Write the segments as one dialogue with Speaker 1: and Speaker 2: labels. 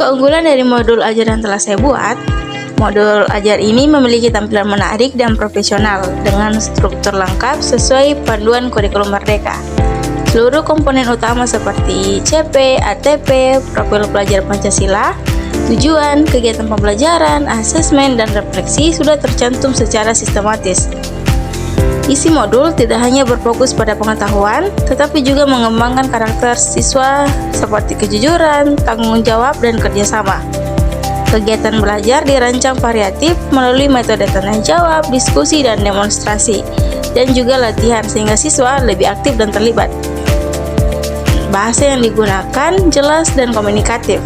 Speaker 1: keunggulan dari modul ajar yang telah saya buat, modul ajar ini memiliki tampilan menarik dan profesional dengan struktur lengkap sesuai panduan kurikulum Merdeka. Seluruh komponen utama seperti CP, ATP, profil pelajar Pancasila, tujuan, kegiatan pembelajaran, asesmen, dan refleksi sudah tercantum secara sistematis. Isi modul tidak hanya berfokus pada pengetahuan, tetapi juga mengembangkan karakter siswa seperti kejujuran, tanggung jawab, dan kerjasama. Kegiatan belajar dirancang variatif melalui metode tanya jawab, diskusi, dan demonstrasi, dan juga latihan sehingga siswa lebih aktif dan terlibat. Bahasa yang digunakan jelas dan komunikatif.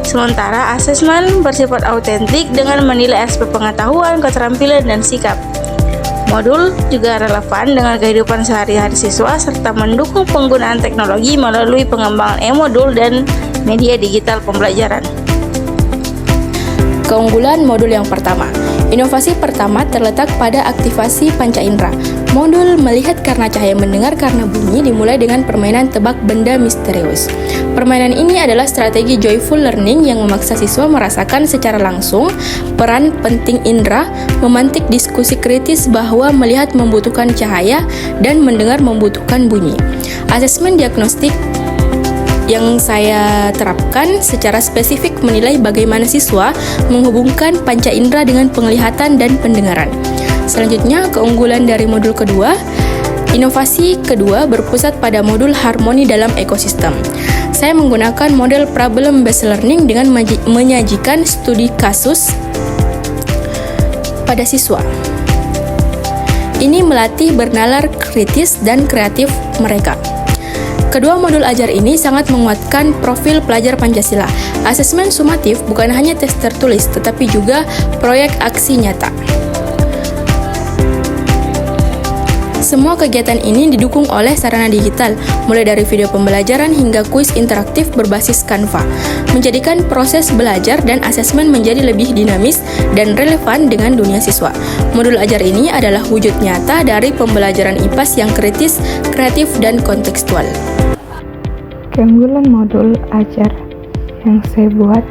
Speaker 1: Sementara asesmen bersifat autentik dengan menilai aspek pengetahuan, keterampilan, dan sikap. Modul juga relevan dengan kehidupan sehari-hari siswa serta mendukung penggunaan teknologi melalui pengembangan e-modul dan media digital pembelajaran.
Speaker 2: Keunggulan modul yang pertama. Inovasi pertama terletak pada aktivasi panca indera. Modul melihat karena cahaya, mendengar karena bunyi dimulai dengan permainan tebak benda misterius. Permainan ini adalah strategi joyful learning yang memaksa siswa merasakan secara langsung peran penting indera, memantik diskusi kritis bahwa melihat membutuhkan cahaya dan mendengar membutuhkan bunyi. Asesmen diagnostik yang saya terapkan secara spesifik menilai bagaimana siswa menghubungkan panca indera dengan penglihatan dan pendengaran. Selanjutnya, keunggulan dari modul kedua. Inovasi kedua berpusat pada modul harmoni dalam ekosistem. Saya menggunakan model problem-based learning dengan menyajikan studi kasus pada siswa. Ini melatih bernalar kritis dan kreatif mereka. Kedua modul ajar ini sangat menguatkan profil pelajar Pancasila. Asesmen sumatif bukan hanya tes tertulis, tetapi juga proyek aksi nyata. Semua kegiatan ini didukung oleh sarana digital, mulai dari video pembelajaran hingga kuis interaktif berbasis Canva, menjadikan proses belajar dan asesmen menjadi lebih dinamis dan relevan dengan dunia siswa. Modul ajar ini adalah wujud nyata dari pembelajaran IPAS yang kritis, kreatif, dan kontekstual.
Speaker 3: Keunggulan modul ajar yang saya buat,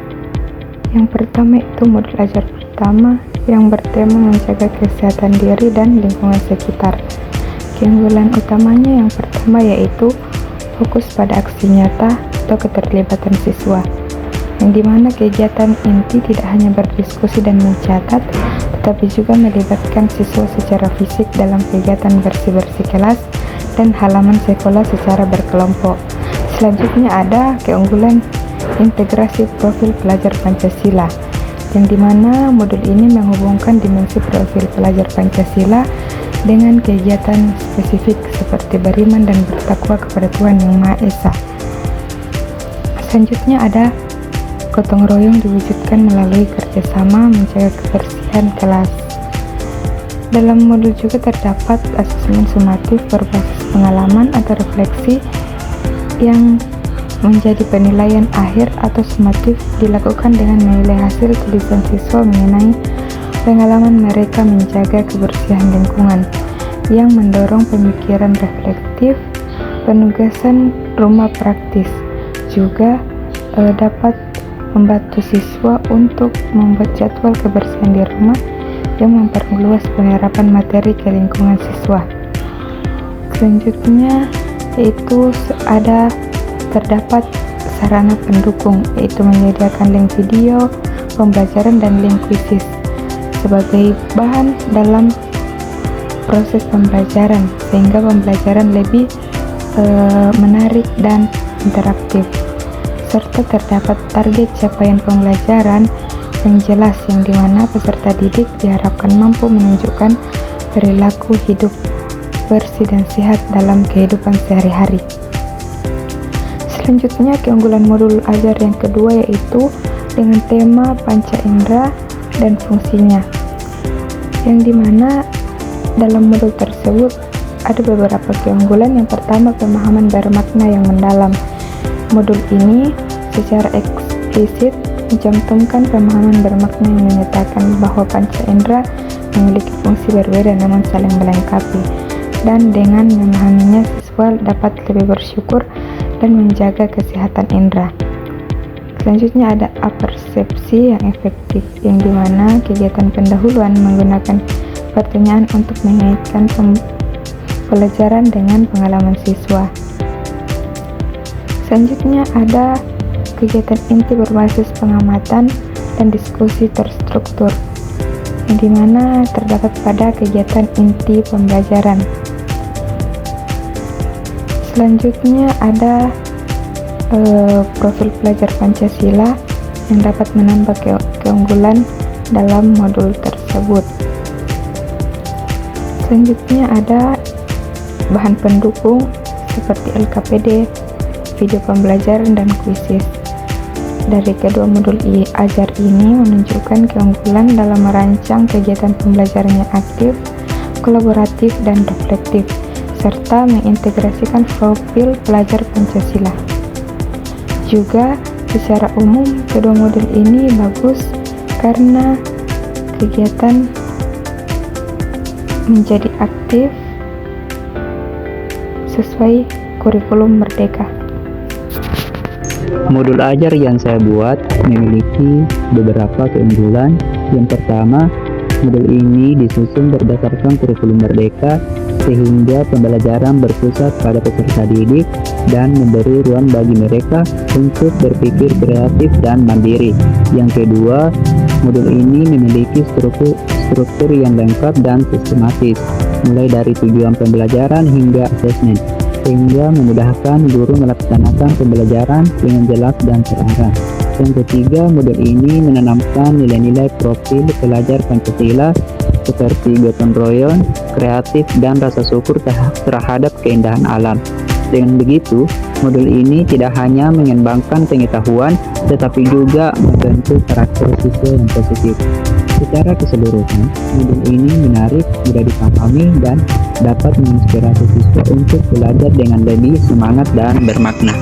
Speaker 3: yang pertama itu modul ajar pertama yang bertema menjaga kesehatan diri dan lingkungan sekitar. Keunggulan utamanya yang pertama yaitu fokus pada aksi nyata atau keterlibatan siswa, yang dimana kegiatan inti tidak hanya berdiskusi dan mencatat, tetapi juga melibatkan siswa secara fisik dalam kegiatan bersih-bersih kelas dan halaman sekolah secara berkelompok. Selanjutnya ada keunggulan integrasi profil pelajar Pancasila, yang dimana modul ini menghubungkan dimensi profil pelajar Pancasila dengan kegiatan spesifik seperti beriman dan bertakwa kepada Tuhan Yang Maha Esa. Selanjutnya ada gotong royong diwujudkan melalui kerjasama menjaga kebersihan kelas. Dalam modul juga terdapat asesmen sumatif berbasis pengalaman atau refleksi yang menjadi penilaian akhir atau sumatif dilakukan dengan menilai hasil tulisan siswa mengenai pengalaman mereka menjaga kebersihan lingkungan, yang mendorong pemikiran reflektif, penugasan rumah praktis. Juga dapat membantu siswa untuk membuat jadwal kebersihan di rumah yang memperluas penyerapan materi ke lingkungan siswa. Selanjutnya yaitu terdapat sarana pendukung, yaitu menyediakan link video pembelajaran dan link kuisis sebagai bahan dalam proses pembelajaran, sehingga pembelajaran lebih menarik dan interaktif. Serta terdapat target capaian pembelajaran yang jelas, yang dimana peserta didik diharapkan mampu menunjukkan perilaku hidup bersih dan sehat dalam kehidupan sehari-hari. Selanjutnya keunggulan modul ajar yang kedua yaitu dengan tema panca indera dan fungsinya, yang dimana dalam modul tersebut ada beberapa keunggulan. Yang pertama, pemahaman bermakna yang mendalam. Modul ini secara eksplisit mencantumkan pemahaman bermakna yang menyatakan bahwa panca indera memiliki fungsi berbeda namun saling melengkapi, dan dengan memahaminya siswa dapat lebih bersyukur dan menjaga kesehatan indera. Selanjutnya ada apersepsi yang efektif, yang dimana kegiatan pendahuluan menggunakan pertanyaan untuk mengaitkan pelajaran dengan pengalaman siswa. Selanjutnya ada kegiatan inti berbasis pengamatan dan diskusi terstruktur, yang dimana terdapat pada kegiatan inti pembelajaran. Selanjutnya ada profil pelajar Pancasila yang dapat menambah keunggulan dalam modul tersebut. Selanjutnya ada bahan pendukung seperti LKPD, video pembelajaran, dan kuisis. Dari kedua modul ajar ini menunjukkan keunggulan dalam merancang kegiatan pembelajaran yang aktif, kolaboratif, dan reflektif, serta mengintegrasikan profil pelajar Pancasila. Juga secara umum kedua modul ini bagus karena kegiatan menjadi aktif sesuai kurikulum Merdeka.
Speaker 4: Modul ajar yang saya buat memiliki beberapa keunggulan. Yang pertama, modul ini disusun berdasarkan kurikulum Merdeka sehingga pembelajaran berpusat pada peserta didik dan memberi ruang bagi mereka untuk berpikir kreatif dan mandiri. Yang kedua, modul ini memiliki struktur yang lengkap dan sistematis, mulai dari tujuan pembelajaran hingga asesmen, sehingga memudahkan guru melaksanakan pembelajaran dengan jelas dan terarah. Yang ketiga, modul ini menanamkan nilai-nilai profil pelajar Pancasila seperti gotong royong, kreatif, dan rasa syukur terhadap keindahan alam. Dengan begitu, modul ini tidak hanya mengembangkan pengetahuan, tetapi juga membentuk karakter siswa yang positif. Secara keseluruhan, modul ini menarik, mudah dipahami, dan dapat menginspirasi siswa untuk belajar dengan lebih semangat dan bermakna.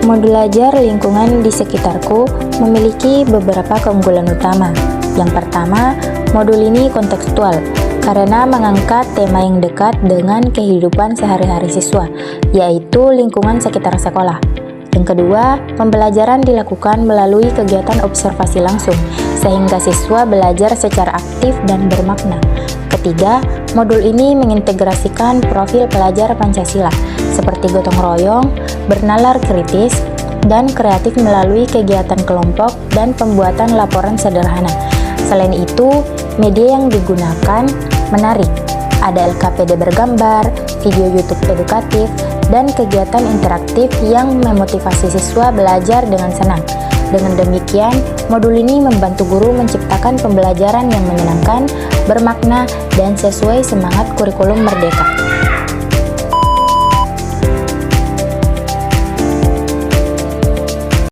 Speaker 5: Modul ajar lingkungan di sekitarku memiliki beberapa keunggulan utama. Yang pertama, modul ini kontekstual karena mengangkat tema yang dekat dengan kehidupan sehari-hari siswa, yaitu lingkungan sekitar sekolah. Yang kedua, pembelajaran dilakukan melalui kegiatan observasi langsung, sehingga siswa belajar secara aktif dan bermakna. Ketiga, modul ini mengintegrasikan profil pelajar Pancasila, seperti gotong royong, bernalar kritis, dan kreatif melalui kegiatan kelompok dan pembuatan laporan sederhana. Selain itu, media yang digunakan menarik. Ada LKPD bergambar, video YouTube edukatif, dan kegiatan interaktif yang memotivasi siswa belajar dengan senang. Dengan demikian, modul ini membantu guru menciptakan pembelajaran yang menyenangkan, bermakna, dan sesuai semangat kurikulum Merdeka.